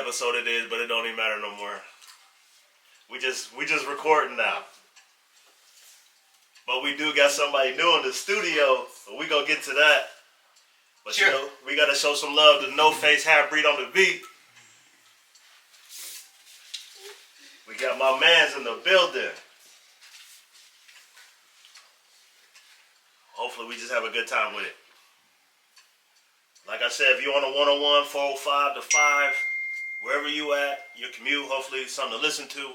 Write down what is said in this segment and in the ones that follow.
episode it is, but it don't even matter no more. We just recording now. But we do got somebody new in the studio, so we gonna get to that. But sure. You know, we gotta show some love to No Face Half Breed on the beat. We got my mans in the building. Hopefully we just have a good time with it. Like I said, if you're on a 101, 405 to 5, wherever you at, your commute, hopefully something to listen to.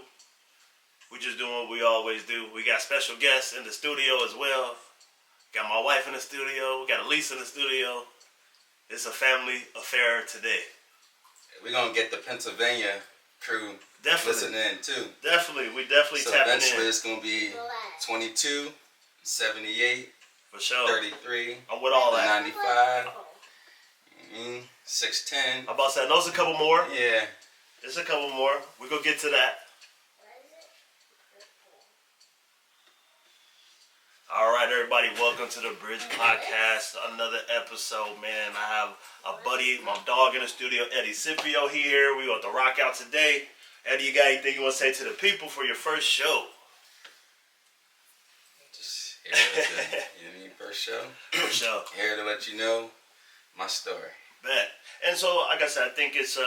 We just doing what we always do. We got special guests in the studio as well. Got my wife in the studio. We got Elise in the studio. It's a family affair today. We're going to get the Pennsylvania crew listening in too. Definitely. We definitely tapping in. So eventually it's going to be 22, 78, for sure. 33. I'm with all that. 95. 610. I'm about to say, those a couple more. Yeah. There's a couple more. We're going to get to that. All right, everybody. Welcome to the Bridge Podcast. Another episode, man. I have a buddy, my dog in the studio, Eddie Scipio here. We want to rock out today. Eddie, you got anything you want to say to the people for your first show? Just here to first show. For sure. Here to let you know my story. Bet. And so, like I said, I think it's an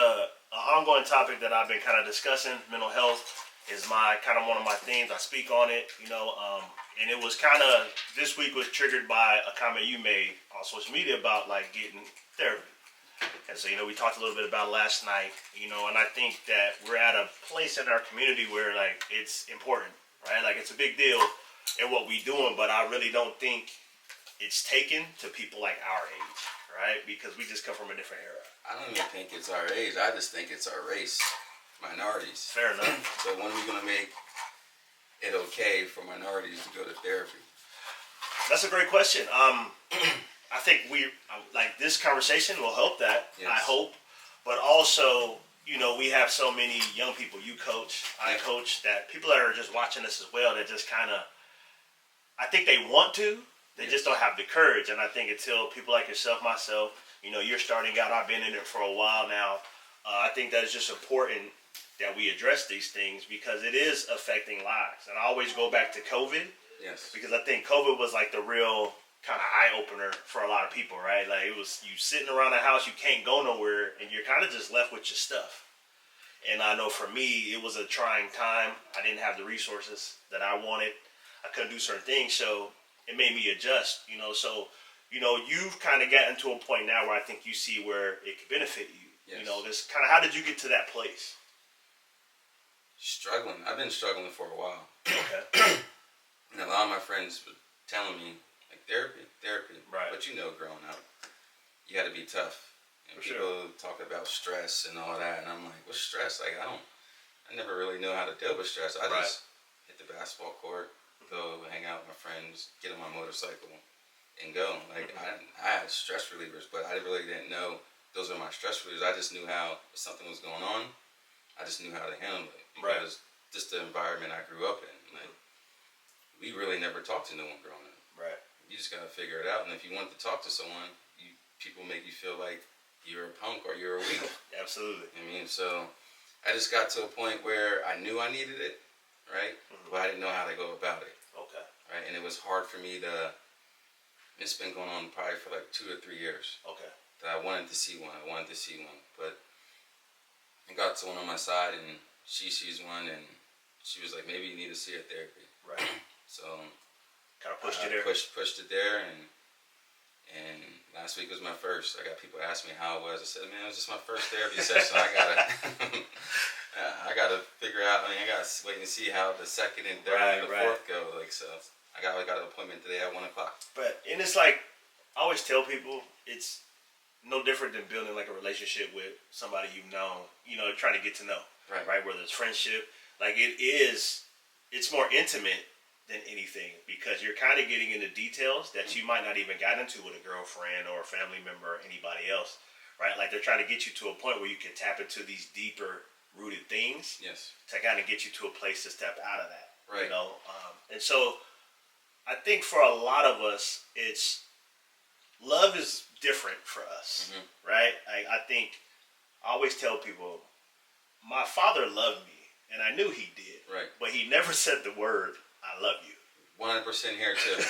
ongoing topic that I've been kind of discussing. Mental health is my kind of one of my themes. I speak on it, you know, and it was kind of, this week was triggered by a comment you made on social media about like getting therapy. And so, you know, we talked a little bit about it last night, you know, and I think that we're at a place in our community where like it's important, right? Like it's a big deal in what we doing, but I really don't think it's taken to people like our age, right? Because we just come from a different era. I don't even think it's our age. I just think it's our race, minorities. Fair enough. So when are we going to make it okay for minorities to go to therapy? That's a great question. I think like this conversation will help that. Yes. I hope, but also, you know, we have so many young people. You coach, I coach. That people that are just watching this as well. That just kind of, I think they want to. They just don't have the courage. And I think until people like yourself, myself, you know, you're starting out. I've been in it for a while now. I think that it's just important that we address these things because it is affecting lives. And I always go back to COVID. Yes. Because I think COVID was like the real kind of eye-opener for a lot of people, right? Like it was you sitting around the house, you can't go nowhere, and you're kind of just left with your stuff. And I know for me, it was a trying time. I didn't have the resources that I wanted. I couldn't do certain things, so it made me adjust, you know. So, you know, you've kind of gotten to a point now where I think you see where it could benefit you. Yes. You know, this kind of, how did you get to that place? Struggling. I've been struggling for a while. Okay. And a lot of my friends were telling me, like, therapy. Right. But you know, growing up, you got to be tough. And for people talk about stress and all that, and I'm like, what's stress? Like, I never really know how to deal with stress. I just hit the basketball court, go hang out with my friends, get on my motorcycle, and go. Like, I had stress relievers, but I really didn't know those are my stress relievers. I just knew how, if something was going on, I just knew how to handle it. Because just the environment I grew up in. Like, we really never talked to no one growing up. Right. You just got to figure it out. And if you want to talk to someone, people make you feel like you're a punk or you're a weak. Absolutely. I mean, so I just got to a point where I knew I needed it, right? But I didn't know how to go about it. Okay. Right? And it was hard for me to, it's been going on probably for like 2 or 3 years. Okay. That I wanted to see one. But I got to one on my side and she sees one and she was like, maybe you need to see a therapy. Right. So kind of pushed you there. Pushed it there, and last week was my first. I got people asking me how it was. I said, man, it was just my first therapy session. I gotta figure out. I mean, I gotta wait and see how the second and third and the fourth go. Like, so I got an appointment today at 1:00. But and it's like I always tell people, it's no different than building like a relationship with somebody you've known. You know, trying to get to know. Right. Whether it's friendship, like it's more intimate than anything because you're kind of getting into details that you might not even got into with a girlfriend or a family member or anybody else, right? Like they're trying to get you to a point where you can tap into these deeper rooted things. Yes. To kind of get you to a place to step out of that. Right. You know, and so I think for a lot of us, it's love is different for us, right? I think I always tell people my father loved me, and I knew he did. Right. But he never said the word, I love you. 100% here too.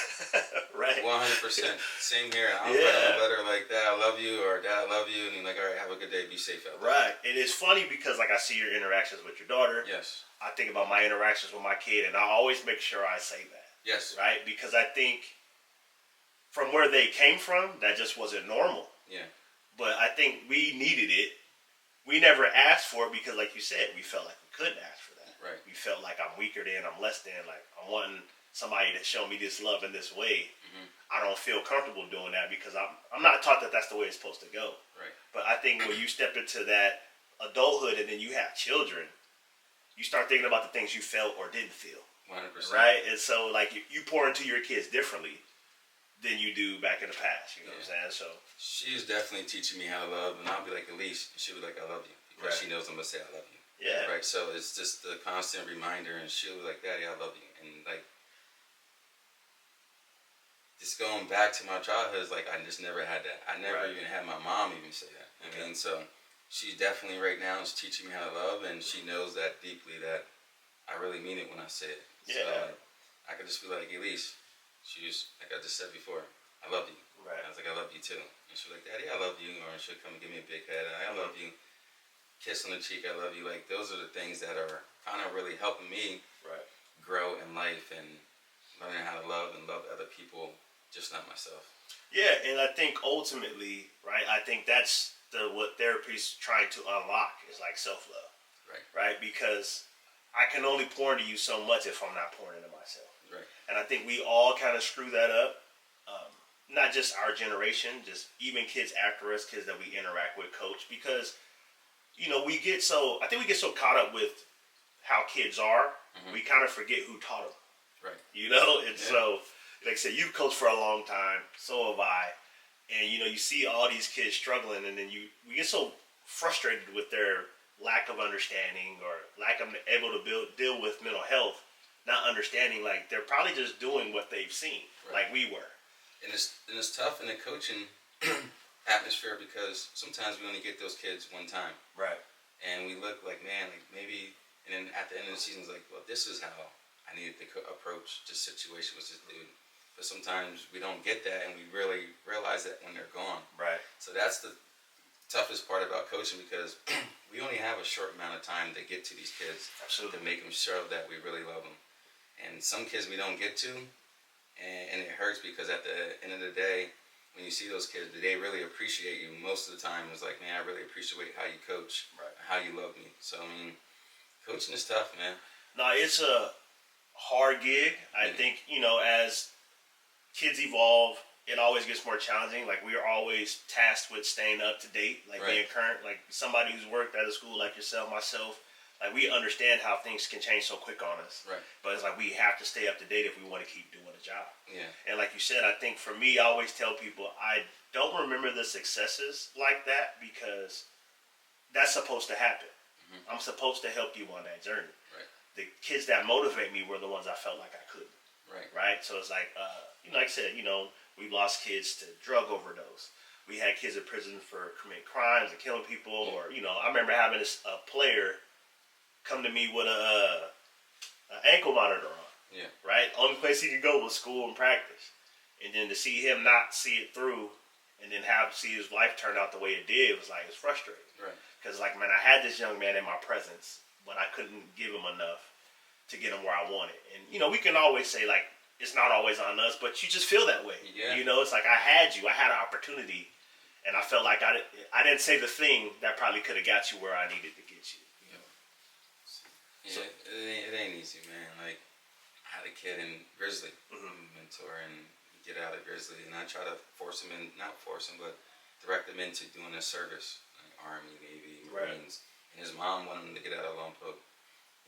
Right. 100%. Same here. I'll write him a letter like, Dad, I love you, or Dad, I love you, and he's like, all right, have a good day, be safe out there. Right. And it's funny because like I see your interactions with your daughter. Yes. I think about my interactions with my kid, and I always make sure I say that. Yes. Right? Because I think from where they came from, that just wasn't normal. Yeah. But I think we needed it. We never asked for it because, like you said, we felt like we couldn't ask for that. Right. We felt like I'm weaker than, I'm less than, like I'm wanting somebody to show me this love in this way. Mm-hmm. I don't feel comfortable doing that because I'm not taught that that's the way it's supposed to go. Right. But I think when you step into that adulthood and then you have children, you start thinking about the things you felt or didn't feel. 100%. Right? And so, like, you pour into your kids differently than you do back in the past. You know what I'm saying? So she is definitely teaching me how to love, and I'll be like, Elise, and she'll be like, I love you, because she knows I'm gonna say I love you. Yeah. Right. So it's just the constant reminder, and she'll be like, Daddy, I love you, and like, just going back to my childhood is like I just never had that. I never even had my mom even say that. I mean, so she definitely right now is teaching me how to love, and she knows that deeply that I really mean it when I say it. Yeah. So I could just be like, Elise, she's like I just said before, I love you. Right. I was like, I love you too. And she's like, Daddy, I love you. Or she'll come and give me a big head. I love you. Kiss on the cheek, I love you. Like, those are the things that are kind of really helping me grow in life and learning how to love and love other people, just not myself. Yeah, and I think ultimately, right, I think that's what therapy's trying to unlock is like self-love. Right. Right? Because I can only pour into you so much if I'm not pouring into myself. Right. And I think we all kind of screw that up. Not just our generation, just even kids after us, kids that we interact with, coach, because, you know, we get so caught up with how kids are, we kind of forget who taught them. Right. You know? And so, like I said, you've coached for a long time, so have I. And, you know, you see all these kids struggling, and then we get so frustrated with their lack of understanding or lack of able to deal with mental health, not understanding, like, they're probably just doing what they've seen, like we were. And it's tough in the coaching atmosphere because sometimes we only get those kids one time. Right. And we look like, man, like maybe, and then at the end of the season, it's like, well, this is how I needed to approach this situation with this dude. But sometimes we don't get that, and we really realize that when they're gone. Right. So that's the toughest part about coaching because we only have a short amount of time to get to these kids. Absolutely. To make them show that we really love them. And some kids we don't get to, and it hurts because at the end of the day, when you see those kids, they really appreciate you. Most of the time, it's like, man, I really appreciate how you coach, how you love me. So, I mean, coaching is tough, man. No, it's a hard gig. I think, you know, as kids evolve, it always gets more challenging. Like, we are always tasked with staying up to date, like being current. Like, somebody who's worked at a school like yourself, myself, like, we understand how things can change so quick on us. Right. But it's like we have to stay up to date if we want to keep doing the job. Yeah. And like you said, I think for me, I always tell people I don't remember the successes like that because that's supposed to happen. I'm supposed to help you on that journey. Right. The kids that motivate me were the ones I felt like I couldn't. Right. Right. So it's like, you know, like I said, you know, we've lost kids to drug overdose. We had kids in prison for committing crimes and killing people. Or, you know, I remember having a player come to me with a ankle monitor on. Yeah. Right? Only place he could go was school and practice. And then to see him not see it through and then see his life turn out the way it did was like, it's frustrating. Right. Because, like, man, I had this young man in my presence, but I couldn't give him enough to get him where I wanted. And, you know, we can always say, like, it's not always on us, but you just feel that way. Yeah. You know, it's like I had an opportunity, and I felt like I didn't say the thing that probably could have got you where I needed to get you. Yeah, it ain't easy, man. Like, I had a kid in Grizzly, mentor, and get out of Grizzly, and I try to not force him, but direct him into doing a service, like Army, Navy, Marines. And his mom wanted him to get out of Lompoc.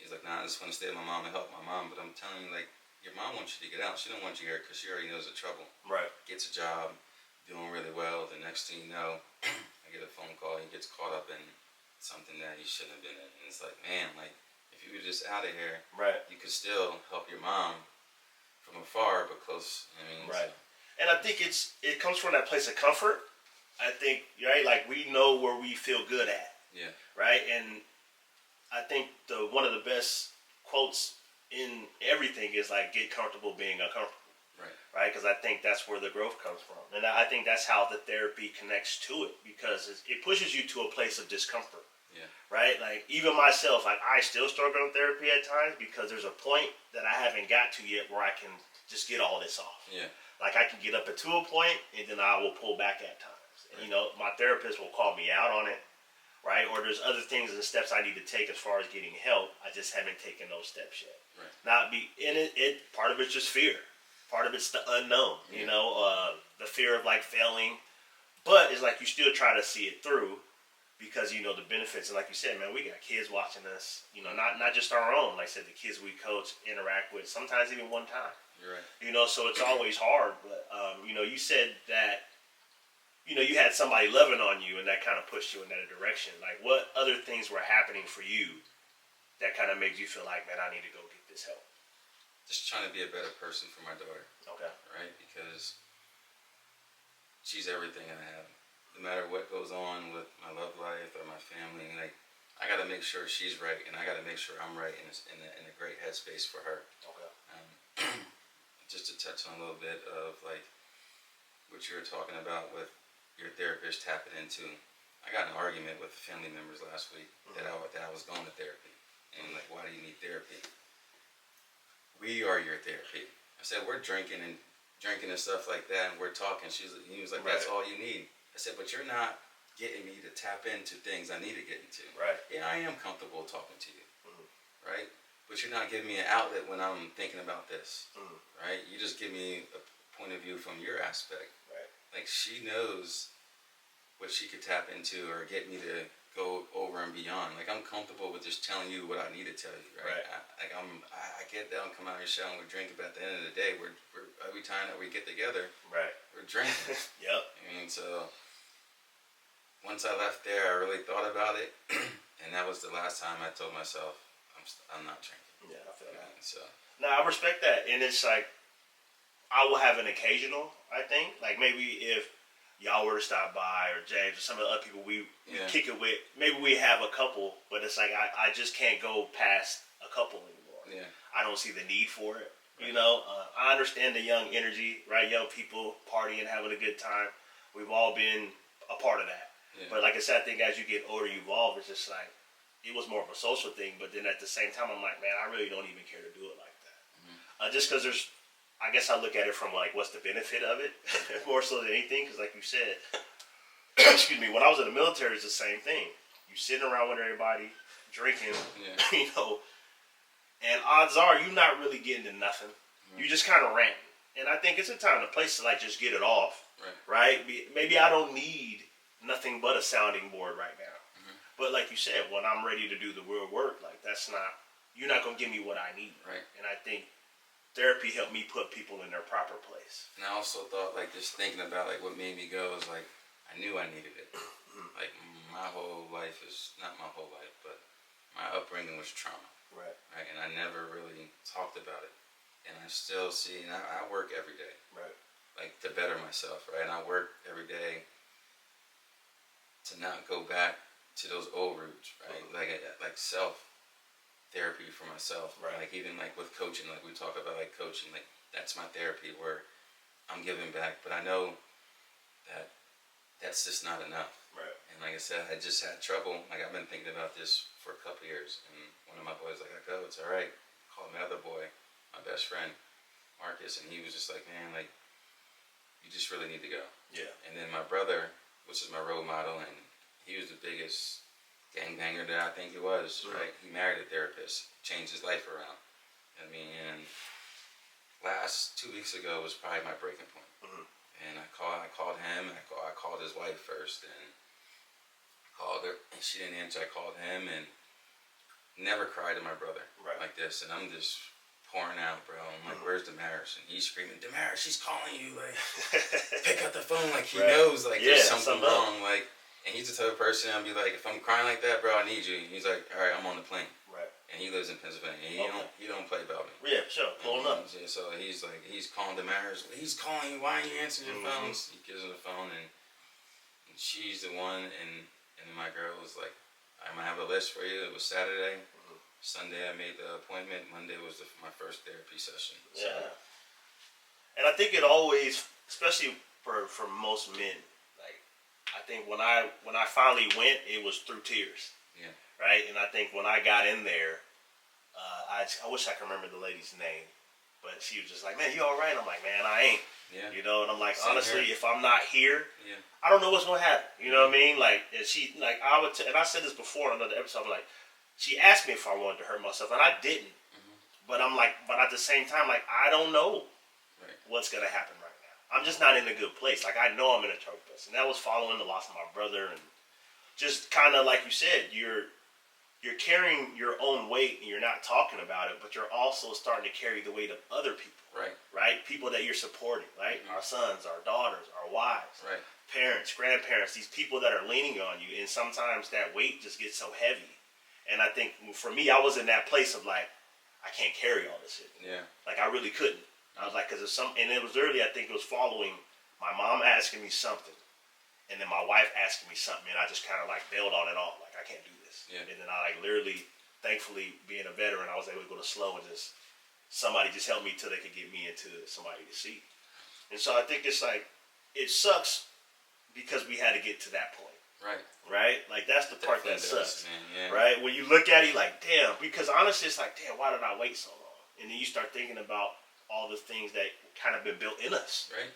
He's like, nah, I just want to stay with my mom and help my mom. But I'm telling you, like, your mom wants you to get out. She don't want you here because she already knows the trouble. Right. Gets a job, doing really well. The next thing you know, I get a phone call. He gets caught up in something that he shouldn't have been in. And it's like, man, like, if you were just out of here, you could still help your mom from afar, but close. I mean, right. And I think it comes from that place of comfort. I think, right, like we know where we feel good at. Yeah. Right? And I think one of the best quotes in everything is like, get comfortable being uncomfortable. Right? Because I think that's where the growth comes from. And I think that's how the therapy connects to it, because it pushes you to a place of discomfort. Yeah. Right? Like, even myself, like, I still struggle in therapy at times because there's a point that I haven't got to yet where I can just get all this off. Yeah. Like, I can get up to a point and then I will pull back at times. And, you know, my therapist will call me out on it. Right? Or there's other things and steps I need to take as far as getting help. I just haven't taken those steps yet. Right. Not be in it. Part of it's just fear. Part of it's the unknown, you know, the fear of like failing, but it's like you still try to see it through because you know the benefits. And like you said, man, we got kids watching us, you know, not just our own. Like I said, the kids we coach, interact with, sometimes even one time. You're right. You know, so it's always hard. But you know, you said that, you know, you had somebody loving on you, and that kind of pushed you in that direction. Like, what other things were happening for you that kind of made you feel like, man, I need to go get this help? Just trying to be a better person for my daughter. Okay. Right? Because she's everything I have. No matter what goes on with my love life or my family, like, I got to make sure she's right, and I got to make sure I'm right in a great headspace for her. Okay. Just to touch on a little bit of like what you were talking about with your therapist tapping into. I got in an argument with family members last week that I was going to therapy, and like, why do you need therapy? We are your therapy. I said, we're drinking and stuff like that, and we're talking. He was like, that's all you need. I said, but you're not getting me to tap into things I need to get into. Right. Yeah, I am comfortable talking to you. Right? But you're not giving me an outlet when I'm thinking about this. Right? You just give me a point of view from your aspect. Right. Like, she knows what she could tap into or get me to go over and beyond. Like, I'm comfortable with just telling you what I need to tell you, right? I get that I'm coming out of your shell and we're drinking, but at the end of the day, we're every time that we get together, right, we're drinking. Yep. And so once I left there, I really thought about it, and that was the last time I told myself I'm not drinking. Yeah, I feel that. So now I respect that, and it's like I will have an occasional. I think like maybe if y'all were to stop by, or James, or some of the other people we kick it with, maybe we have a couple, but it's like I just can't go past a couple anymore. Yeah. I don't see the need for it. Right. You know, I understand the young energy, right? Young people partying, having a good time. We've all been a part of that. Yeah. But like I said, I think as you get older, you evolve. It's just like, it was more of a social thing, but then at the same time, I'm like, man, I really don't even care to do it like that. Just because I guess I look at it from like, what's the benefit of it more so than anything? Because like you said, excuse me, when I was in the military, it's the same thing. You sitting around with everybody, drinking, you know, and odds are you're not really getting to nothing. You just kind of ranting. And I think it's a time and a place to like just get it off, right? Maybe I don't need nothing but a sounding board right now. But like you said, when I'm ready to do the real work, like you're not going to give me what I need. Right. And I think therapy helped me put people in their proper place. And I also thought, like, just thinking about like what made me go is like, I knew I needed it. Like, my whole life is, not my whole life, but my upbringing was trauma. Right. And I never really talked about it. And I still see, and I work every day. Right. Like, to better myself, right? And I work every day to not go back to those old roots, right? Like self therapy for myself. Right. Like, even like with coaching, like we talk about like coaching, like that's my therapy where I'm giving back, but I know that that's just not enough. Right. And like I said, I just had trouble. Like, I've been thinking about this for a couple years, and one of my boys like, "I go, it's all right." Called my other boy, my best friend, Marcus, and he was just like, "Man, like, you just really need to go." Yeah. And then my brother, which is my role model, and he was the biggest gangbanger that I think he was, right? He married a therapist, changed his life around. I mean, and last 2 weeks ago was probably my breaking point. And I called him, and I called his wife first, and called her, and she didn't answer. I called him, and never cried to my brother like this, and I'm just pouring out, bro. I'm like, "Where's Damaris?" And he's screaming, "Damaris, she's calling you, like, pick up the phone." Like, he knows, like, there's something wrong, like. And he's the type of person I'll be like, if I'm crying like that, bro, I need you. And he's like, all right, I'm on the plane. Right. And he lives in Pennsylvania. He don't play about me. Yeah, sure. Pulling up. So he's like, he's calling Damaris. He's calling you. Why aren't you answering your phones? He gives her the phone, and she's the one. And my girl was like, I might have a list for you. It was Saturday. Sunday I made the appointment. Monday was my first therapy session. So. Yeah. And I think it always, especially for most men, like I think when I finally went, it was through tears. Yeah. Right. And I think when I got in there, I wish I could remember the lady's name, but she was just like, "Man, you all right?" I'm like, "Man, I ain't." Yeah. You know, and I'm like, Same honestly, here. if I'm not here, yeah. I don't know what's gonna happen. You know what I mean? Like, and she, like, and I said this before in another episode. I'm like, she asked me if I wanted to hurt myself, and I didn't. But I'm like, but at the same time, like, I don't know what's gonna happen right now. I'm just not in a good place. Like, I know I'm in a dark place, and that was following the loss of my brother, and just kind of like you said, you're carrying your own weight, and you're not talking about it, but you're also starting to carry the weight of other people. Right? People that you're supporting, right? Our sons, our daughters, our wives, parents, grandparents, these people that are leaning on you, and sometimes that weight just gets so heavy. And I think for me, I was in that place of like, I can't carry all this shit. Yeah. Like I really couldn't. I was like, because and it was early. I think it was following my mom asking me something, and then my wife asking me something, and I just kind of like bailed on it all. Like I can't do this. Yeah. And then I like literally, thankfully, being a veteran, I was able to go to slow and just somebody just helped me till they could get me into somebody to see. And so I think it's like it sucks because we had to get to that point. Right? Like that's the part that sucks. Yeah. Right? When you look at it like, damn, because honestly it's like, damn, why did I wait so long? And then you start thinking about all the things that kind of been built in us. Right.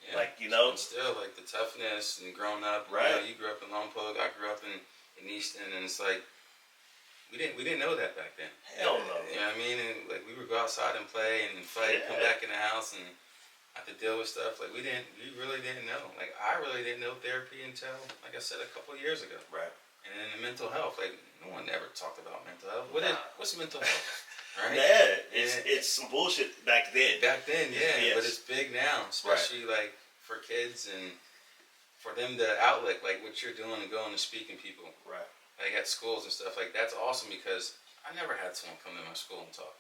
Yeah. Like, you know. And still like the toughness and growing up. Right. You grew up in Lompoc, I grew up in Easton, and it's like we didn't know that back then. Hell no. You know what I mean? And like we would go outside and play and fight, come back in the house and have to deal with stuff. Like we really didn't know. Like I really didn't know therapy until, like I said, a couple of years ago. Right. And then the mental health, like no one ever talked about mental health. What's mental health? Right? Yeah, it's some bullshit back then. Back then, yeah, yes. But it's big now, especially like for kids and for them to outlet like what you're doing and going and speaking people. Right. Like at schools and stuff, like that's awesome because I never had someone come to my school and talk.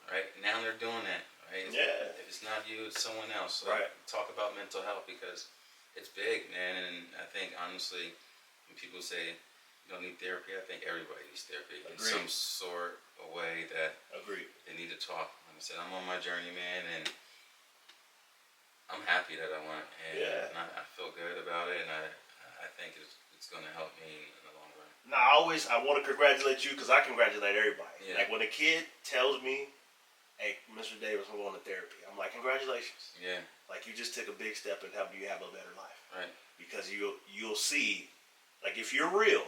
Right now they're doing that. Right? Yeah. If it's not you, it's someone else. Right. Talk about mental health because it's big, man. And I think honestly, when people say you don't need therapy, I think everybody needs therapy in some sort of way that they need to talk. Like I said, I'm on my journey, man, and I'm happy that I went, and I feel good about it, and I think it's going to help me in the long run. Now, I want to congratulate you because I congratulate everybody. Yeah. Like when a kid tells me, "Hey, Mr. Davis, I'm going to therapy," I'm like, "Congratulations!" Yeah. Like you just took a big step in helping you have a better life. Right. Because you'll see, like if you're real,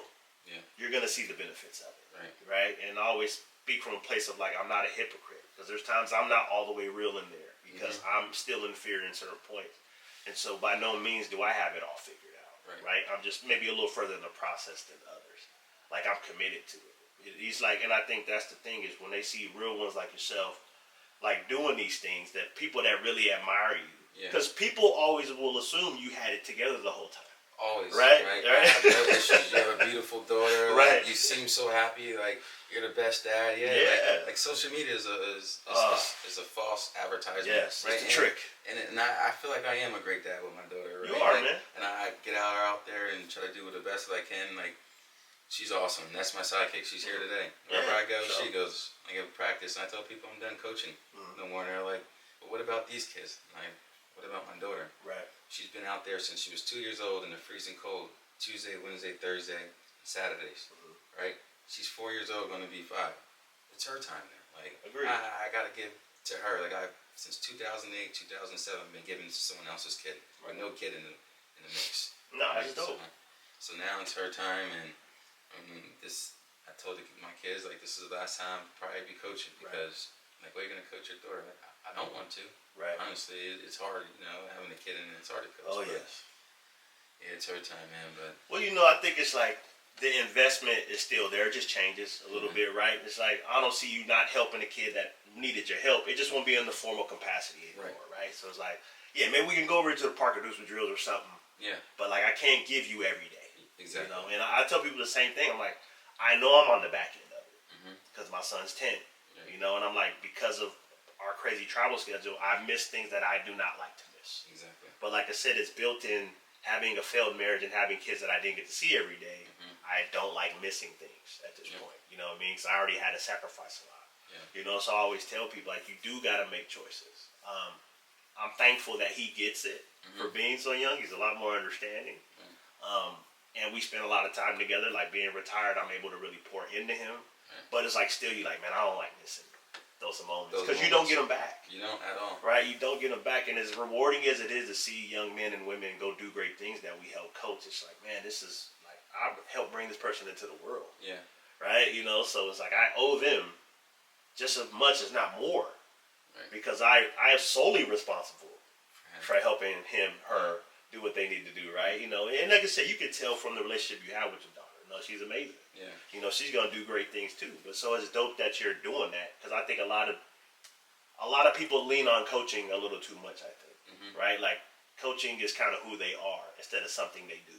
you're gonna see the benefits of it. Right. And I always speak from a place of like I'm not a hypocrite because there's times I'm not all the way real in there because I'm still in fear in certain points, and so by no means do I have it all figured out. Right. I'm just maybe a little further in the process than others. Like I'm committed to it. It's like, and I think that's the thing is when they see real ones like yourself, like doing these things, that people that really admire you, because people always will assume you had it together the whole time. Always, right? I have no issues. You have a beautiful daughter. Right. Like, you seem so happy. Like you're the best dad. Yeah. Like social media is a false advertisement. Yes, right? It's a trick. And I feel like I am a great dad with my daughter. Right? You are, like, man. And I get her out there and try to do the best that I can. Like she's awesome. That's my sidekick. She's here today. Wherever I go, she goes. I give practice, and I tell people I'm done coaching. No more. And they're like, "But what about these kids?" I'm like, what about my daughter? Right. She's been out there since she was 2 years old in the freezing cold. Tuesday, Wednesday, Thursday, Saturdays, right? She's 4 years old, going to be 5. It's her time now. Like, I got to give to her. Like, since 2008, 2007, been giving to someone else's kid, with no kid in the mix. No, that's dope. So now it's her time, and I told my kids, like, this is the last time I'll probably be coaching because, like, what are you going to coach your daughter? Like, I don't want to. Right. Honestly, it's hard, having a kid and it's hard to coach. Oh, yes. Yeah, it's her time, man. But well, I think it's like the investment is still there. It just changes a little bit, right? It's like I don't see you not helping a kid that needed your help. It just won't be in the formal capacity anymore, right? So it's like, yeah, maybe we can go over to the park and do some drills or something. Yeah. But like, I can't give you every day. Exactly. And I tell people the same thing. I'm like, I know I'm on the back end of it because my son's 10. And I'm like, because of our crazy travel schedule, I miss things that I do not like to miss. Exactly. But like I said, it's built in having a failed marriage and having kids that I didn't get to see every day. I don't like missing things at this point. You know what I mean? Because I already had to sacrifice a lot. Yeah. You know, so I always tell people, like, you do got to make choices. I'm thankful that he gets it for being so young. He's a lot more understanding. And we spend a lot of time together. Like, being retired, I'm able to really pour into him. But it's like, still, you like, man, I don't like missing those moments. Because you don't get them back. You don't at all. Right? You don't get them back. And as rewarding as it is to see young men and women go do great things that we help coach, it's like, man, this is... I helped bring this person into the world. Yeah. Right? You know, so it's like I owe them just as much, as not more. Right. Because I am solely responsible for helping him, her, do what they need to do, right? You know, and like I said, you can tell from the relationship you have with your daughter. You know, she's amazing. Yeah. You know, she's going to do great things too. But so it's dope that you're doing that, because I think a lot of people lean on coaching a little too much, I think. Right? Like, coaching is kind of who they are instead of something they do.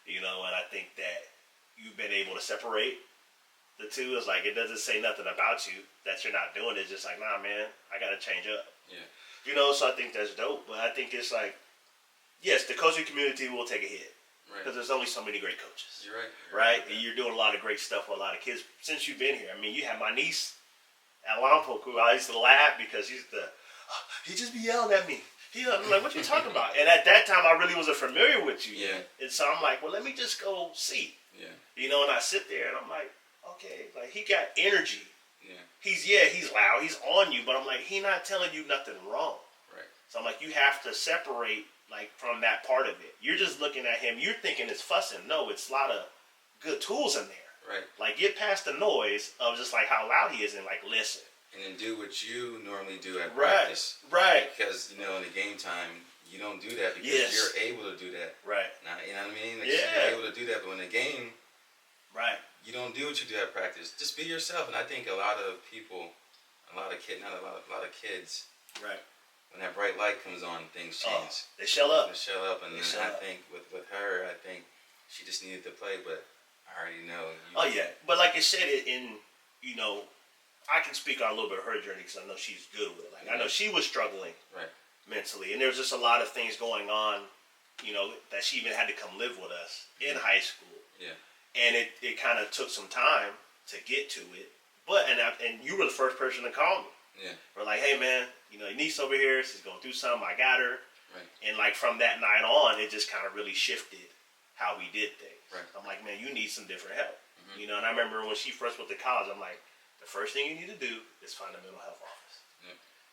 You know, and I think that you've been able to separate the two. It's like, it doesn't say nothing about you that you're not doing it. It's just like, nah, man, I got to change up. Yeah. You know, so I think that's dope. But I think it's like, yes, the coaching community will take a hit. Because there's only so many great coaches. You're right. Right? And you're doing a lot of great stuff with a lot of kids since you've been here. I mean, you have my niece at Lompoc, who I used to laugh because he just be yelling at me. I'm like, what you talking about? And at that time, I really wasn't familiar with you. Yeah. And so I'm like, well, let me just go see. Yeah. You know, and I sit there and I'm like, okay, like, he got energy. Yeah. He's loud, he's on you, but I'm like, he not telling you nothing wrong. Right. So I'm like, you have to separate, like, from that part of it. You're just looking at him, you're thinking it's fussing. No, it's a lot of good tools in there. Right. Like, get past the noise of just, like, how loud he is and, like, listen. And then do what you normally do at practice. Right. Because, you know, in the game time, you don't do that because you're able to do that. Right. Now, you know what I mean? Like, you're able to do that, but in the game, you don't do what you do at practice. Just be yourself. And I think a lot of people, a lot of kids, right, when that bright light comes on, things change. They shell up. They shell up. And then I think with her, I think she just needed to play, but I already know. But like I said, you know, I can speak on a little bit of her journey because I know she's good with it. Like, I know she was struggling mentally, and there's just a lot of things going on, you know, that she even had to come live with us in high school. Yeah. And it kind of took some time to get to it. But, and you were the first person to call me. Yeah. We're like, hey, man, you know, your niece over here, she's going through something, I got her. Right. And, like, from that night on, it just kind of really shifted how we did things. Right. I'm like, man, you need some different help. You know, and I remember when she first went to college, I'm like, the first thing you need to do is find a mental health office.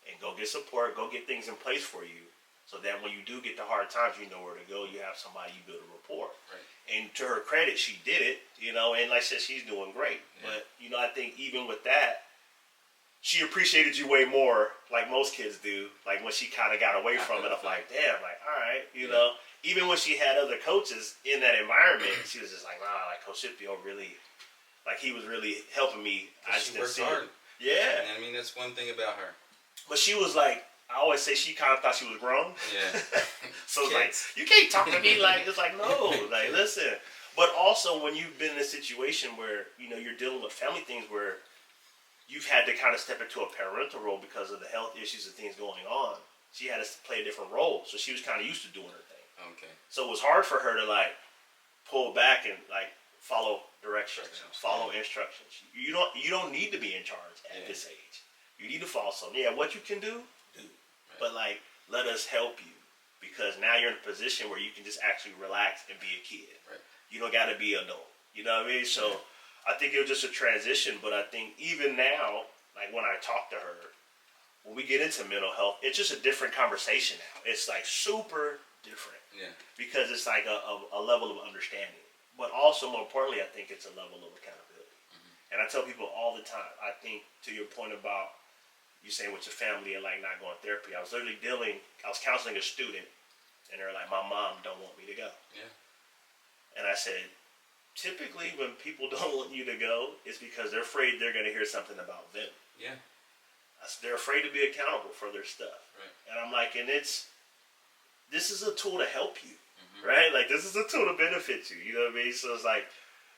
And go get support, go get things in place for you, so that when you do get the hard times, you know where to go. You have somebody, you build a rapport. Right. And to her credit, she did it, you know, and like I said, she's doing great. Yeah. But, you know, I think even with that, she appreciated you way more, like most kids do. Like, when she kind of got away from it, I'm like, damn, like, all right, you know. Even when she had other coaches in that environment, she was just like, nah, like, Coach Scipio really, like, he was really helping me. I just didn't see hard. Yeah. And I mean, that's one thing about her. But she was like, I always say she kind of thought she was grown. Yeah. So it's like, you can't talk to me like, it's like, no, like, listen. But also when you've been in a situation where, you know, you're dealing with family things where you've had to kind of step into a parental role because of the health issues and things going on, she had to play a different role. So she was kind of used to doing her thing. Okay. So it was hard for her to, like, pull back and, like, follow directions, follow instructions. You don't need to be in charge at this age. You need to follow something. Yeah, what you can do. Right. But, like, let us help you, because now you're in a position where you can just actually relax and be a kid. Right. You don't got to be an adult. You know what I mean? So I think it was just a transition. But I think even now, like, when I talk to her, when we get into mental health, it's just a different conversation now. It's, like, super different. Yeah. Because it's like a level of understanding. But also, more importantly, I think it's a level of accountability. And I tell people all the time, I think, to your point about you saying with your family and, like, not going to therapy, I was counseling a student, and they're like, my mom don't want me to go. Yeah. And I said, typically when people don't want you to go, it's because they're afraid they're going to hear something about them. Yeah. They're afraid to be accountable for their stuff. Right. And I'm like, this is a tool to help you, right? Like, this is a tool to benefit you, you know what I mean? So it's like,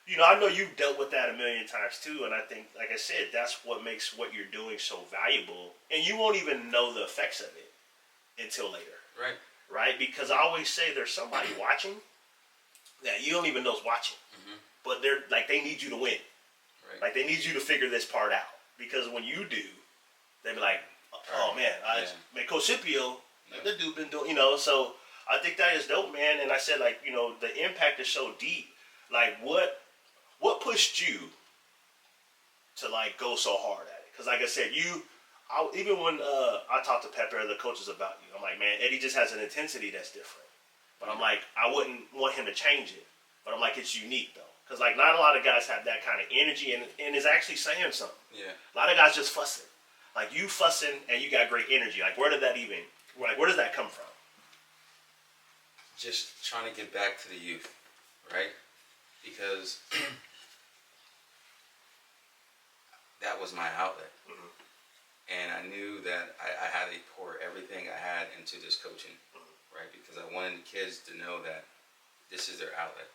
you know, I know you've dealt with that a million times too, and I think, like I said, that's what makes what you're doing so valuable, and you won't even know the effects of it until later. Right. Right? Because I always say there's somebody watching that you don't even know is watching. but they're like they need you to win. Right. Like they need you to figure this part out because when you do, they be like, oh man, man, Coach Scipio, that dude been doing, So I think that is dope, man. And I said like, the impact is so deep. Like what pushed you to like go so hard at it? Because like I said, even when I talked to Pepper, the coaches about you, I'm like, man, Eddie just has an intensity that's different. But I'm like, I wouldn't want him to change it. But I'm like, it's unique though. Because like not a lot of guys have that kind of energy and is actually saying something. Yeah. A lot of guys just fussing. Like you fussing and you got great energy. Like where does that come from? Just trying to get back to the youth, right? Because that was my outlet. Mm-hmm. And I knew that I had to pour everything I had into this coaching, right? Because I wanted the kids to know that this is their outlet.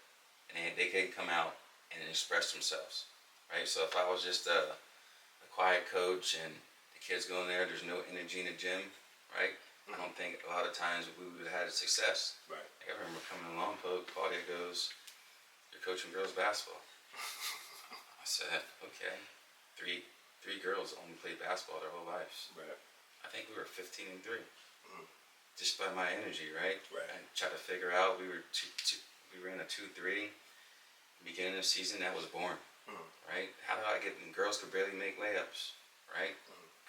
And they can come out and express themselves, right? So if I was just a quiet coach and the kids go in there, there's no energy in the gym, right? I don't think a lot of times we would have had success. Right. Like I remember coming along, Claudia goes, "You're coaching girls basketball." I said, "Okay." Three girls only played basketball their whole lives. Right. I think we were 15-3. Just by my energy, right? Right. I tried to figure out we ran a 2-3. Beginning of the season, that was born. Right? How did I get? Girls could barely make layups, right?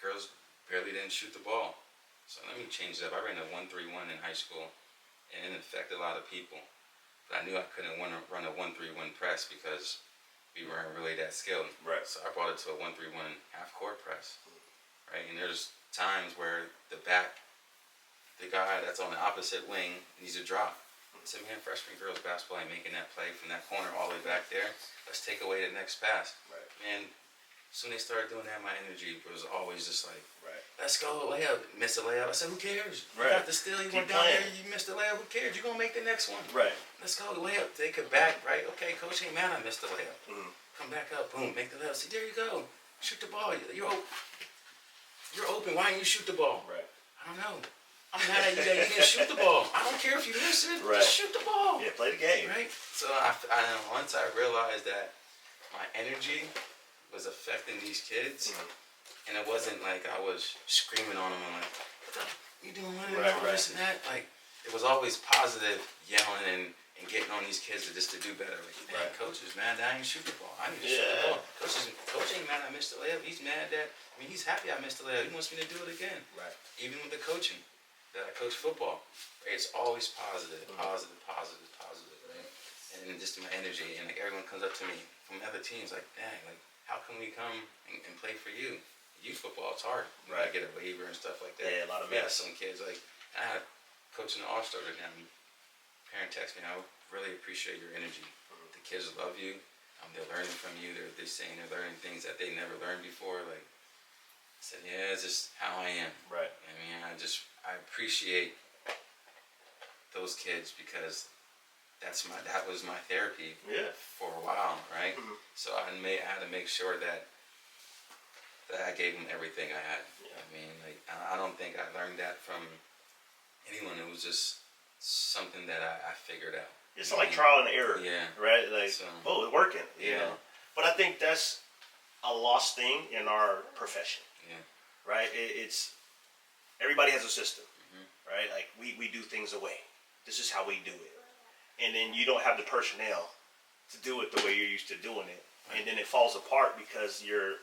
Girls barely didn't shoot the ball. So let me change it up. I ran a 1-3-1 in high school, and it affected a lot of people. But I knew I couldn't run a 1-3-1 press because we weren't really that skilled. Right. So I brought it to a 1-3-1 half court press. Right? And there's times where the guy that's on the opposite wing needs to drop. I said, man, freshman girls basketball ain't making that play from that corner all the way back there. Let's take away the next pass. Right. And soon they started doing that, my energy was always just like, right. Let's go, layup. Missed a layup. I said, who cares? Right. You got the steal, you went down there, you missed the layup, who cares? You're going to make the next one. Right. Let's go, layup. Take it back, right? Okay, coach ain't mad I missed the layup. Come back up, boom, make the layup. See, there you go. Shoot the ball. You're open. Why didn't you shoot the ball? Right. I don't know. I'm mad at you that you didn't shoot the ball. I don't care if you miss it. Right. Just shoot the ball. Yeah, play the game. Right? So once I realized that my energy was affecting these kids, and it wasn't like I was screaming on them and like, what the you doing? Right. This and that. Like, it was always positive yelling and getting on these kids to do better. Like, man, coach is mad that I ain't shoot the ball. I need to shoot the ball. Coach ain't mad I missed the layup. He's mad that, he's happy I missed the layup. He wants me to do it again. Right. Even with the coaching, that I coach football, right? It's always positive, positive, right? And just my energy, and like everyone comes up to me from other teams, like, dang, like, how can we come and play for you? Youth football, it's hard. You gotta get a waiver and stuff like that. Yeah, a lot of mess. Some kids, like, I had a coach in the All-Star right now. Parent text me, I really appreciate your energy. The kids love you. They're learning from you. They're saying they're learning things that they never learned before. Like, I said, yeah, it's just how I am. Right. I appreciate those kids because that was my therapy for a while, right? So I had to make sure that I gave them everything I had. Yeah. I don't think I learned that from anyone. It was just something that I figured out. It's like trial and error. Yeah. Right? Like, it's working. You know? But I think that's a lost thing in our profession. Yeah. Right? It's everybody has a system. Right? Like we do things a way. This is how we do it. And then you don't have the personnel to do it the way you're used to doing it. Right. And then it falls apart because your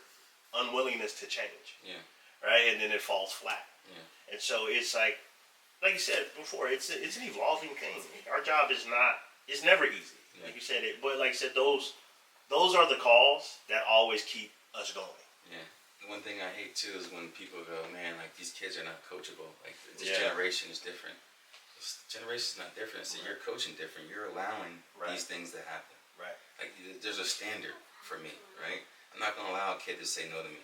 unwillingness to change. Yeah. Right? And then it falls flat. Yeah. And so it's like you said before, it's an evolving thing. Our job is never easy. Yeah. Like you said it, but like I said, those are the calls that always keep us going. Yeah. The one thing I hate too is when people go, man, like these kids are not coachable. Like this generation is different. This generation is not different. So you're coaching different. You're allowing these things to happen. Right. Like there's a standard for me, right? I'm not gonna allow a kid to say no to me.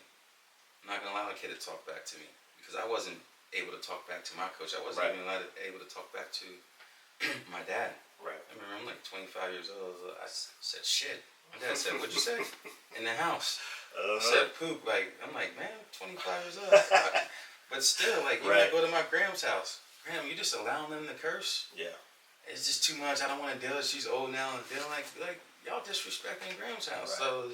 I'm not gonna allow a kid to talk back to me because I wasn't able to talk back to my coach. I wasn't even able to talk back to my dad. Right. I remember I'm like 25 years old. I said shit. My dad said, "What'd you say?" In the house. I said poop. Like I'm like, man, 25 years old. But still, like when I go to my Graham's house, Graham, you just allowing them to curse? Yeah. It's just too much. I don't want to deal with it. She's old now and dealing like y'all disrespecting Graham's house. Right. So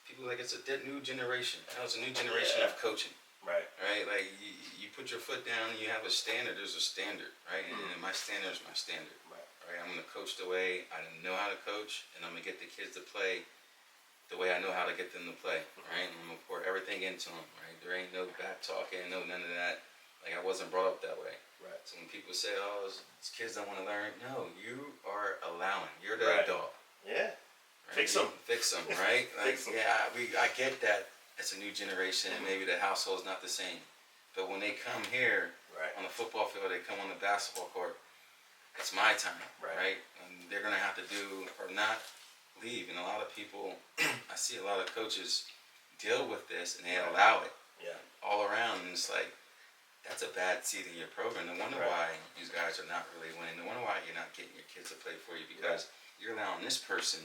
people like it's a new generation. It's a new generation of coaching. Right. Right. Like you put your foot down. You have a standard. There's a standard. Right. And my standard is my standard. Right. I'm gonna coach the way I know how to coach, and I'm gonna get the kids to play the way I know how to get them to play. Right. And I'm gonna pour everything into them. Right. There ain't no back talking. No none of that. Like I wasn't brought up that way. Right. So when people say, "Oh, these kids don't want to learn," no, you are allowing. You're the adult. Yeah. Right? Fix them. Fix them, right? Like, Fix 'em. yeah, I get that it's a new generation and maybe the household's not the same. But when they come here on the football field, they come on the basketball court, it's my time, right? And they're going to have to do or not leave. And a lot of people, I see a lot of coaches deal with this and they allow it all around. And it's like, that's a bad seed in your program. No wonder why these guys are not really winning. No wonder why you're not getting your kids to play for you because you're allowing this person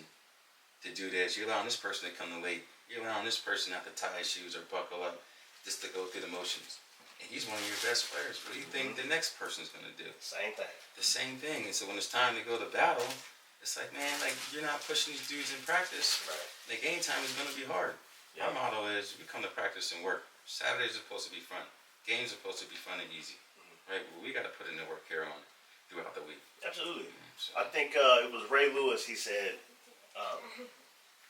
to do this. You're allowing this person to come in late. You're allowing this person not to tie his shoes or buckle up just to go through the motions. And he's one of your best players. What do you think the next person's going to do? Same thing. The same thing. And so when it's time to go to battle, it's like, man, like you're not pushing these dudes in practice. The game time is going to be hard. Our motto is we come to practice and work. Saturdays are supposed to be fun. Games are supposed to be fun and easy. Right? But we got to put in the work here on throughout the week. Absolutely. So. I think it was Ray Lewis. He said,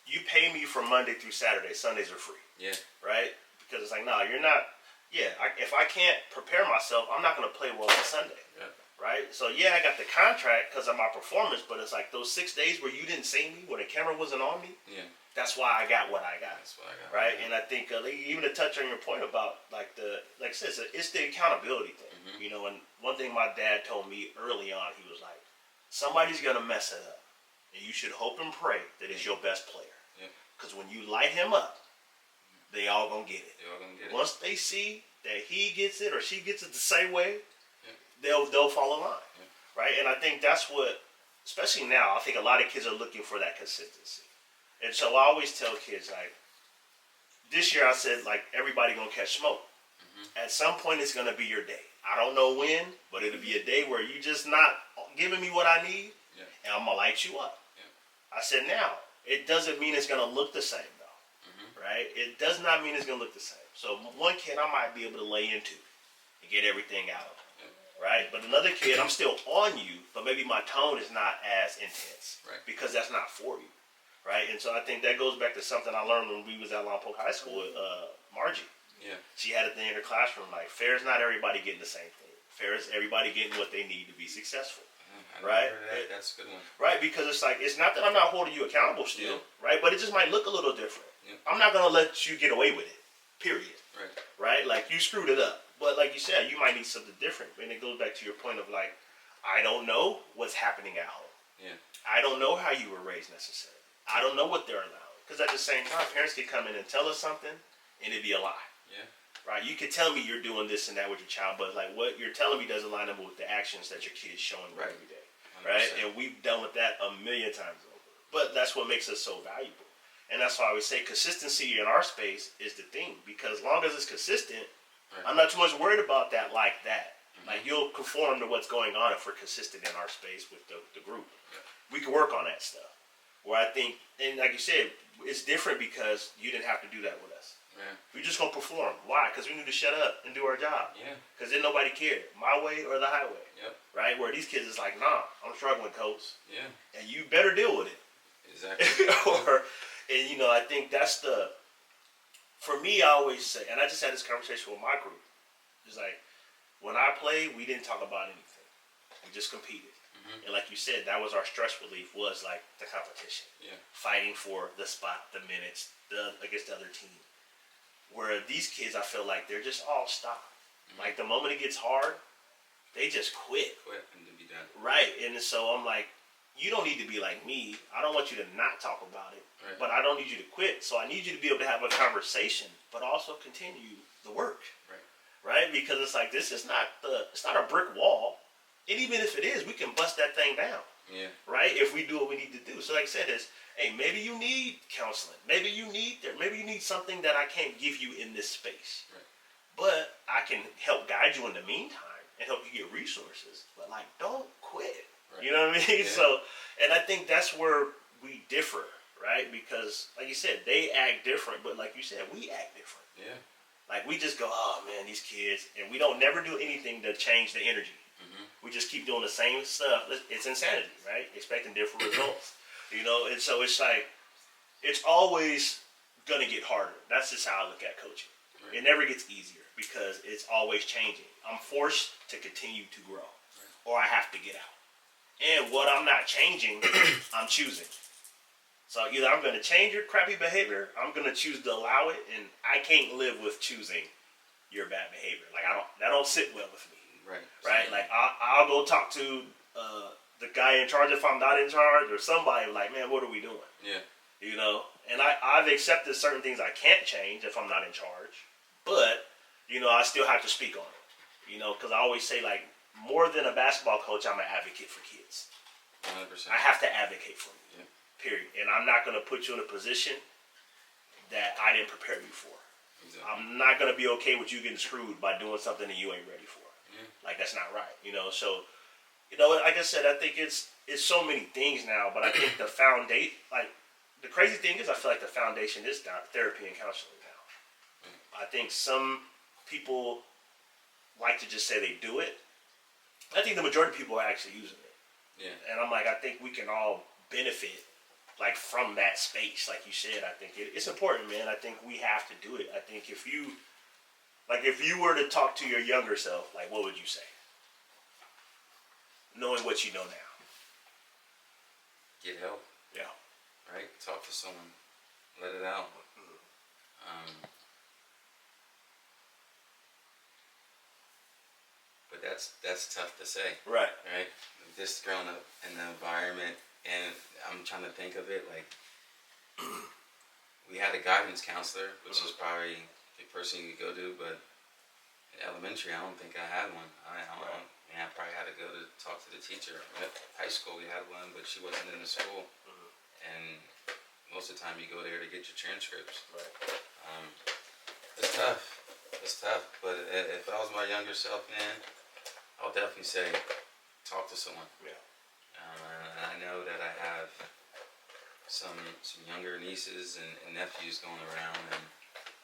you pay me from Monday through Saturday. Sundays are free. Yeah. Right? Because it's like, no, you're not. Yeah, if I can't prepare myself, I'm not going to play well on Sunday. Yeah. Right? So, I got the contract because of my performance, but it's like those 6 days where you didn't see me, where the camera wasn't on me. Yeah. That's why I got what I got. That's what I got. Right? And I think even to touch on your point about like I said, it's the accountability thing. You know, and one thing my dad told me early on, he was like, somebody's going to mess it up. And you should hope and pray that it's your best player. Because when you light him up, they all going to get it. Once they see that he gets it or she gets it the same way, they'll fall in line. Right? And I think that's what, especially now, I think a lot of kids are looking for that consistency. And so I always tell kids, like, this year I said, like, everybody going to catch smoke. At some point, it's going to be your day. I don't know when, but it'll be a day where you just not giving me what I need, and I'm going to light you up. I said, now, it doesn't mean it's going to look the same, though. Right? It does not mean it's going to look the same. So one kid I might be able to lay into and get everything out of him. Right? But another kid, I'm still on you, but maybe my tone is not as intense. Because that's not for you. Right? And so I think that goes back to something I learned when we was at Lompoc High School with Margie. She had a thing in her classroom like, fair is not everybody getting the same thing. Fair is everybody getting what they need to be successful. Right? That's a good one. Right? Because it's like, it's not that I'm not holding you accountable still. Right? But it just might look a little different. I'm not going to let you get away with it. Period. Right? Like, you screwed it up. But like you said, you might need something different. And it goes back to your point of like, I don't know what's happening at home. I don't know how you were raised necessarily. I don't know what they're allowing. Because at the same time, parents can come in and tell us something, and it'd be a lie. Right? You can tell me you're doing this and that with your child, but like what you're telling me doesn't line up with the actions that your kid is showing you every day. 100%. Right? And we've dealt with that a million times over. But that's what makes us so valuable. And that's why I would say consistency in our space is the thing. Because as long as it's consistent, I'm not too much worried about that like that. Like you'll conform to what's going on if we're consistent in our space with the group. We can work on that stuff. Where I think, and like you said, it's different because you didn't have to do that with us. We're just going to perform. Why? Because we knew to shut up and do our job. Because then nobody cared. My way or the highway. Right? Where these kids is like, nah, I'm struggling, coach. And you better deal with it. Exactly. And you know, I think that's for me, I always say, and I just had this conversation with my group. It's like, when I played, we didn't talk about anything. We just competed. And like you said, that was our stress relief, was like the competition. Fighting for the spot, the minutes, against the other team. Where these kids, I feel like they're just all stop. Like the moment it gets hard, they just quit. And to be done. Right. And so I'm like, you don't need to be like me. I don't want you to not talk about it. But I don't need you to quit. So I need you to be able to have a conversation, but also continue the work. Right? Because it's like, this is it's not a brick wall. And even if it is, we can bust that thing down. Right? If we do what we need to do. So like I said, hey, maybe you need counseling. Maybe you need something that I can't give you in this space. But I can help guide you in the meantime and help you get resources. But like, don't quit. You know what I mean? So, and I think that's where we differ, right? Because like you said, they act different, but like you said, we act different. Yeah. Like we just go, oh man, these kids, and we don't never do anything to change the energy. We just keep doing the same stuff. It's insanity, right? Expecting different results, And so it's like it's always gonna get harder. That's just how I look at coaching. Right. It never gets easier because it's always changing. I'm forced to continue to grow, or I have to get out. And what I'm not changing, I'm choosing. So either I'm going to change your crappy behavior, I'm going to choose to allow it, and I can't live with choosing your bad behavior. Like that don't sit well with me. Right. Like I'll go talk to the guy in charge if I'm not in charge, or somebody like, man, what are we doing? Yeah. And I've accepted certain things I can't change if I'm not in charge, but I still have to speak on it. Because I always say, like, more than a basketball coach, I'm an advocate for kids. 100%. I have to advocate for them. Yeah. Period. And I'm not going to put you in a position that I didn't prepare you for. Exactly. I'm not going to be okay with you getting screwed by doing something that you ain't ready for. Yeah. Like, that's not right. So, like I said, I think it's so many things now, but I think the foundation, like, the crazy thing is I feel like the foundation is therapy and counseling now. I think some people like to just say they do it. I think the majority of people are actually using it. Yeah. And I'm like, I think we can all benefit, like, from that space. Like you said, I think it's important, man. I think we have to do it. I think if you were to talk to your younger self, like, what would you say? Knowing what you know now. Get help. Yeah. Right? Talk to someone. Let it out. But that's tough to say. Right. Right? Just growing up in the environment, and I'm trying to think of it, like, we had a guidance counselor, which was probably the person you could go to, but in elementary, I don't think I had one. I probably had to go to talk to the teacher. At high school, we had one, but she wasn't in the school. And most of the time, you go there to get your transcripts. Right. It's tough. But if I was my younger self, man, I'll definitely say, talk to someone. Yeah. And I know that I have some younger nieces and nephews going around, and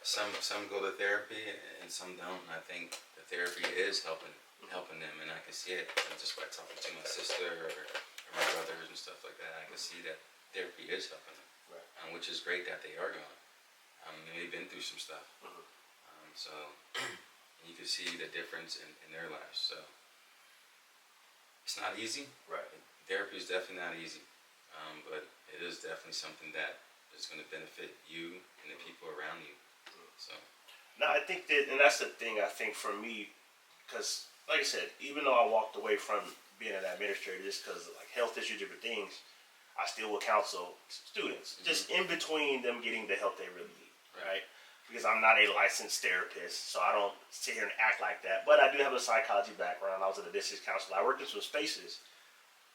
some go to therapy and some don't. And I think the therapy is helping them, and I can see it just by talking to my sister or my brothers and stuff like that. I can see that therapy is helping them, right. Which is great that they are going. They've been through some stuff, so you can see the difference in their lives. So it's not easy. Right. Therapy is definitely not easy, but it is definitely something that is going to benefit you and the people around you. So. No, I think that, and that's the thing. I think for me, because like I said, even though I walked away from being an administrator just because like health issues, different things, I still will counsel students just in between them getting the help they really need, right? Because I'm not a licensed therapist, so I don't sit here and act like that. But I do have a psychology background. I was a distance counselor. I worked in some spaces.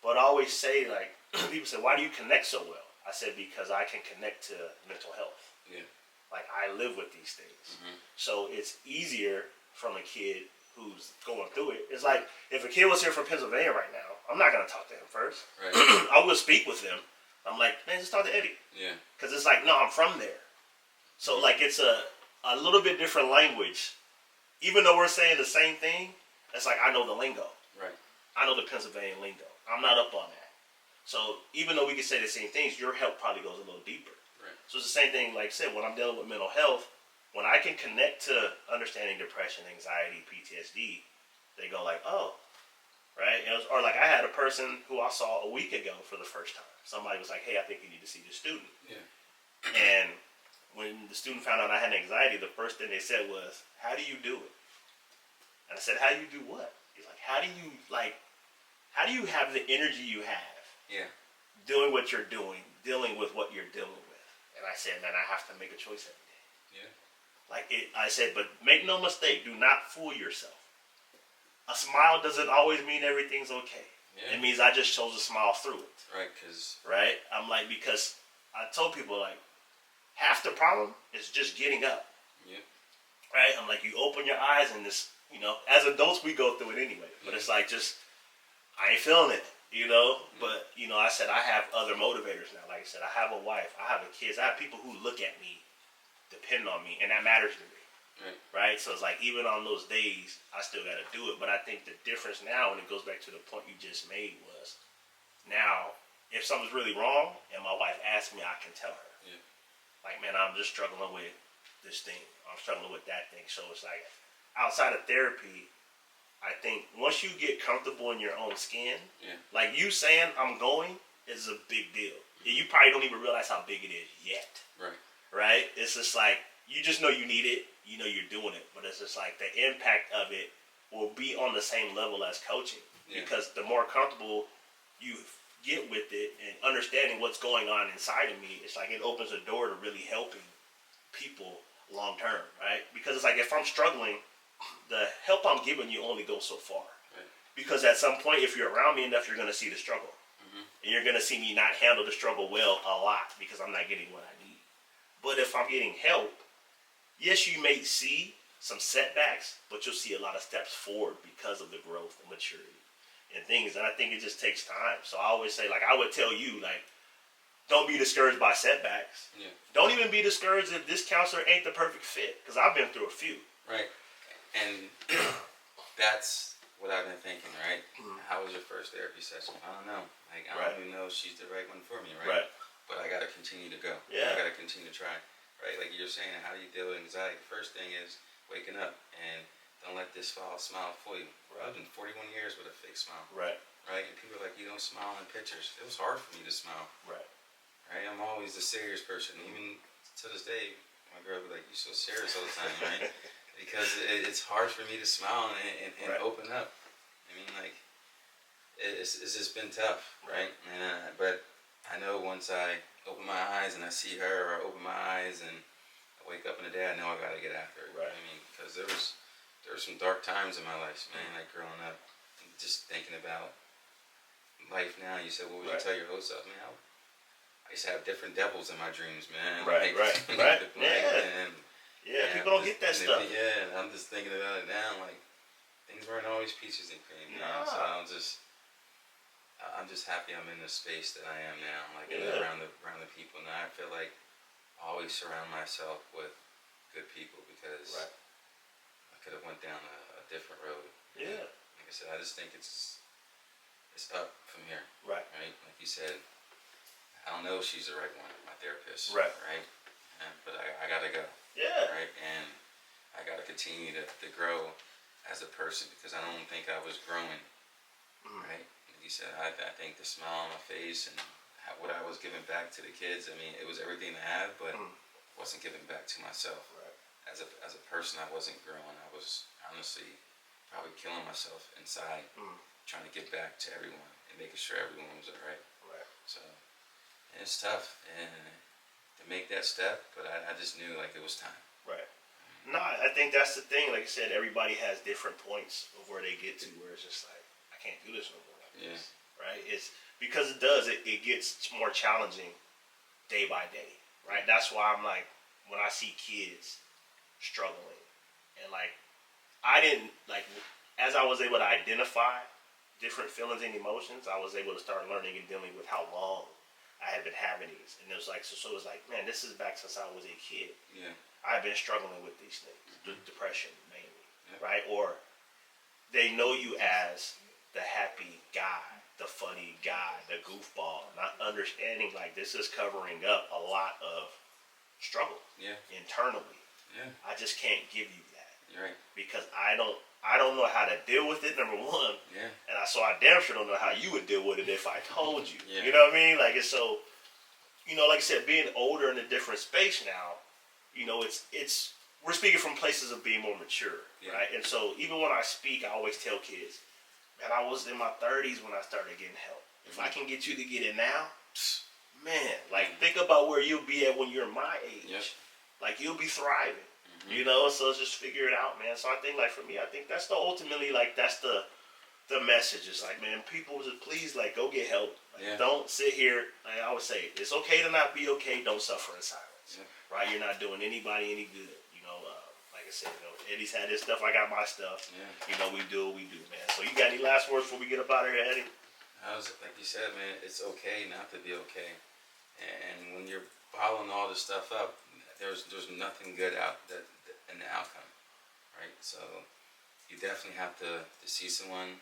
But I always say, like, people say, why do you connect so well? I said, because I can connect to mental health. Yeah. Like, I live with these things. So it's easier from a kid who's going through it. It's like, if a kid was here from Pennsylvania right now, I'm not going to talk to him first. Right. I will speak with them. I'm like, man, just talk to Eddie. Yeah. Because it's like, no, I'm from there. So, like, it's a little bit different language. Even though we're saying the same thing, it's like, I know the lingo. Right. I know the Pennsylvania lingo. I'm not up on that. So, even though we can say the same things, your help probably goes a little deeper. Right. So, it's the same thing, like I said, when I'm dealing with mental health, when I can connect to understanding depression, anxiety, PTSD, they go like, oh, right? Or like I had a person who I saw a week ago for the first time. Somebody was like, hey, I think you need to see this student. Yeah. And when the student found out I had anxiety, the first thing they said was, how do you do it? And I said, how do you do what? He's like, how do you have the energy you have? Yeah. Doing what you're doing, dealing with what you're dealing with. And I said, man, I have to make a choice every day. Yeah. I said, but make no mistake, do not fool yourself. A smile doesn't always mean everything's okay. Yeah. It means I just chose to smile through it. Right? I'm like, because I told people, like, half the problem is just getting up. Yeah. Right? I'm like, you open your eyes and this, as adults, we go through it anyway. But it's like, just, I ain't feeling it. you know. But you know, I said I have other motivators now. Like I said, I have a wife, I have a kids, I have people who look at me, depend on me, and that matters to me. Right? So it's like even on those days, I still got to do it. But I think the difference now, and it goes back to the point you just made, was now if something's really wrong and my wife asks me, I can tell her. Yeah. Like, man, I'm just struggling with this thing. I'm struggling with that thing. So it's like outside of therapy, I think once you get comfortable in your own skin, like you saying I'm going is a big deal. You probably don't even realize how big it is yet. Right? It's just like you just know you need it. You know you're doing it. But it's just like the impact of it will be on the same level as coaching. Because the more comfortable you get with it and understanding what's going on inside of me, it's like it opens a door to really helping people long term, right? Because it's like if I'm struggling, the help I'm giving you only goes so far. Because at some point, if you're around me enough, you're going to see the struggle. And you're going to see me not handle the struggle well a lot because I'm not getting what I need. But if I'm getting help, yes, you may see some setbacks, but you'll see a lot of steps forward because of the growth and maturity and things. And I think it just takes time. So I always say, like, I would tell you, like, don't be discouraged by setbacks. Don't even be discouraged if this counselor ain't the perfect fit, because I've been through a few. Right. And that's what I've been thinking, right? How was your first therapy session? I don't know. Like, I don't even know if she's the right one for me, right? But I got to continue to go. I got to continue to try. Right, like you're saying, how do you deal with anxiety? First thing is waking up and don't let this smile fool you. I've been 41 years with a fake smile. Right, and people are like, you don't smile in pictures. It was hard for me to smile. Right, I'm always the serious person. Even to this day, my girl will be like, you're so serious all the time, right? Because it's hard for me to smile and open up. I mean, like, it's just been tough, right? And but I know once I open my eyes and I see her, or I open my eyes and I wake up in the day, I know I gotta get after it. I mean, because there were some dark times in my life, man. Like growing up, and just thinking about life now. You said, what would you tell your host of? Man, I used to have different devils in my dreams, man. Right. People don't get that stuff. Yeah, and I'm just thinking about it now. Like things weren't always peaches and cream. So I'm just happy I'm in the space that I am now, like around the people. Now I feel like I always surround myself with good people because I could have went down a different road. Like I said, I just think it's up from here. Right. Like you said, I don't know if she's the right one, my therapist. Right. But I gotta go. Right. And I gotta continue to grow as a person because I don't think I was growing. Right. He said, I think the smile on my face and what I was giving back to the kids, I mean, it was everything I had, but wasn't giving back to myself. As a person, I wasn't growing. I was honestly probably killing myself inside, trying to get back to everyone and making sure everyone was all right. So it's tough and to make that step, but I just knew like it was time. No, I think that's the thing. Like I said, everybody has different points of where they get to where it's just like, I can't do this no more. Right? It's because it gets more challenging day by day. Right? That's why I'm like, when I see kids struggling and like, I didn't like, as I was able to identify different feelings and emotions, I was able to start learning and dealing with how long I had been having these. And it was like, so it was like, man, this is back since I was a kid. I've been struggling with these things, depression mainly, right? Or they know you as the happy guy, the funny guy, the goofball, not understanding like this is covering up a lot of struggle internally. I just can't give you that because I don't know how to deal with it. Number one, and so I damn sure don't know how you would deal with it if I told you. You know what I mean? Like it's so, like I said, being older in a different space now, it's we're speaking from places of being more mature, right? And so even when I speak, I always tell kids, man, I was in my 30s when I started getting help. If I can get you to get it now, man, like think about where you'll be at when you're my age. Like you'll be thriving, So just figure it out, man. So I think like for me, I think that's ultimately like that's the message. It's like, man, people just please like go get help. Like, don't sit here. Like I always say, it's okay to not be okay. Don't suffer in silence, right? You're not doing anybody any good. Like I said, Eddie's had his stuff. I got my stuff. We do what we do, man. So you got any last words before we get up out of here, Eddie? I was like you said, man. It's okay not to be okay, and when you're bottling all this stuff up, there's nothing good out that in the outcome, right? So you definitely have to see someone,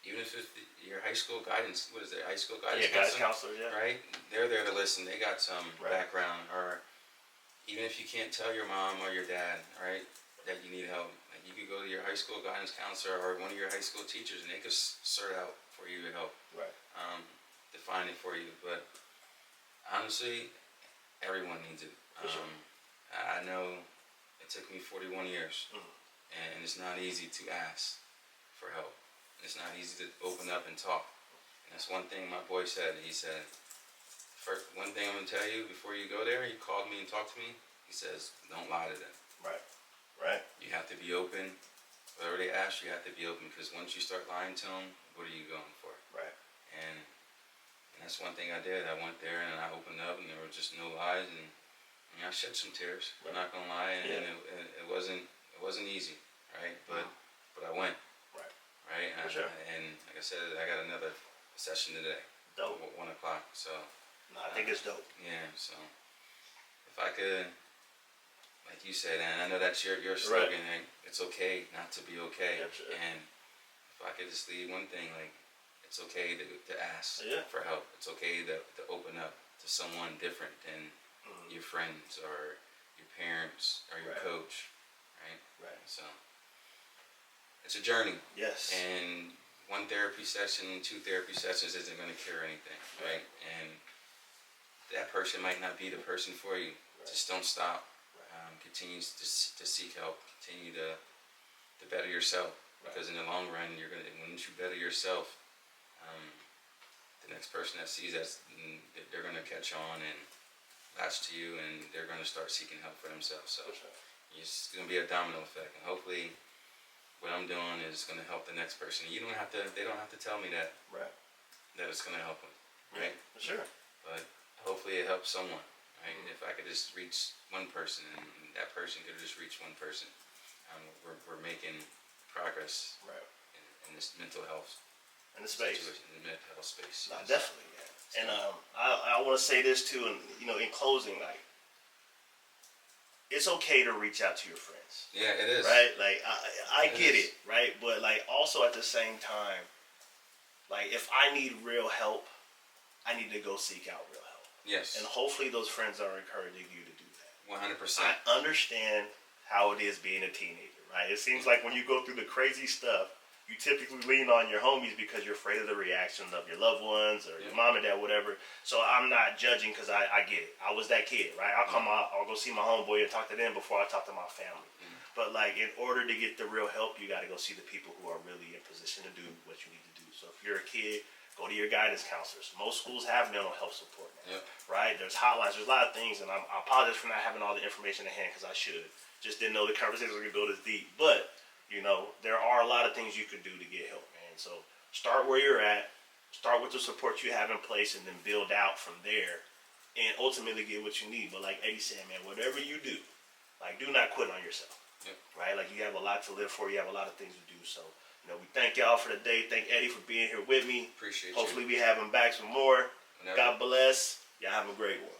even if it's your high school guidance. What is it? High school guidance guidance counselor, counselor, yeah. right? They're there to listen. They got some Right. background, or even if you can't tell your mom or your dad, right, that you need help, like you could go to your high school guidance counselor or one of your high school teachers, and they could sort out for you to help, Right. define it for you. But honestly, everyone needs it. For sure. I know it took me 41 years, Mhm. and it's not easy to ask for help. It's not easy to open up and talk. And that's one thing my boy said. He said, first, one thing I'm going to tell you before you go there, he called me and talked to me. He says, don't lie to them. Right. Right. You have to be open. Whatever they ask, you have to be open, because once you start lying to them, what are you going for? Right. And that's one thing I did. I went there and I opened up, and there were just no lies, and I shed some tears. Right. I'm not gonna lie, and, Yeah. it wasn't easy, right? But I went, Right. right? For sure. And like I said, I got another session today, Dope. 1 o'clock. So No, I think it's dope. yeah. So if I could, like you said, and I know that's your slogan, right? It's okay not to be okay. Yeah, sure. And if I could just leave one thing, like, it's okay to ask Yeah. for help. It's okay to open up to someone different than your friends or your parents or your Right. coach, right? Right. So it's a journey, Yes. and one therapy session, 2 therapy sessions isn't going to cure anything, right? And that person might not be the person for you. Right. Just don't stop. Right. Continue to seek help. Continue to better yourself, because in the long run, once you better yourself, the next person that sees that, they're going to catch on and latch to you, and they're going to start seeking help for themselves. So For sure. it's going to be a domino effect, and hopefully, what I'm doing is going to help the next person. They don't have to tell me that Right. it's going to help them, right? Yeah, for sure. But hopefully, it helps someone, right? If I could just reach one person, and that person could just reach one person, we're making progress Right. in this mental health In the space. situation, in the mental health space. No, Yes. definitely, man. And I want to say this too, and in closing, like, it's okay to reach out to your friends, Yeah, it is. right? Like, I get is. it, right? But like, also at the same time, like, if I need real help, I need to go seek out real help, Yes. and hopefully those friends are encouraging you to do that. 100%. I understand how it is being a teenager, right? It seems like when you go through the crazy stuff, you typically lean on your homies because you're afraid of the reaction of your loved ones or your mom and dad, whatever. So I'm not judging, because I get it. I was that kid, right? I'll go see my homeboy and talk to them before I talk to my family. But like, in order to get the real help, you got to go see the people who are really in position to do what you need to do. So if you're a kid, go to your guidance counselors. Most schools have mental health support now, right? There's hotlines. There's a lot of things, and I apologize for not having all the information at hand, because I should. Just didn't know the conversation was going to go this deep. But there are a lot of things you could do to get help, man. So start where you're at, start with the support you have in place, and then build out from there, and ultimately get what you need. But like Eddie said, man, whatever you do, like, do not quit on yourself, right? Like, you have a lot to live for. You have a lot of things to do. So, we thank y'all for the day. Thank Eddie for being here with me. Appreciate Hopefully you. we have him back some more. Whenever. God bless. Y'all have a great one.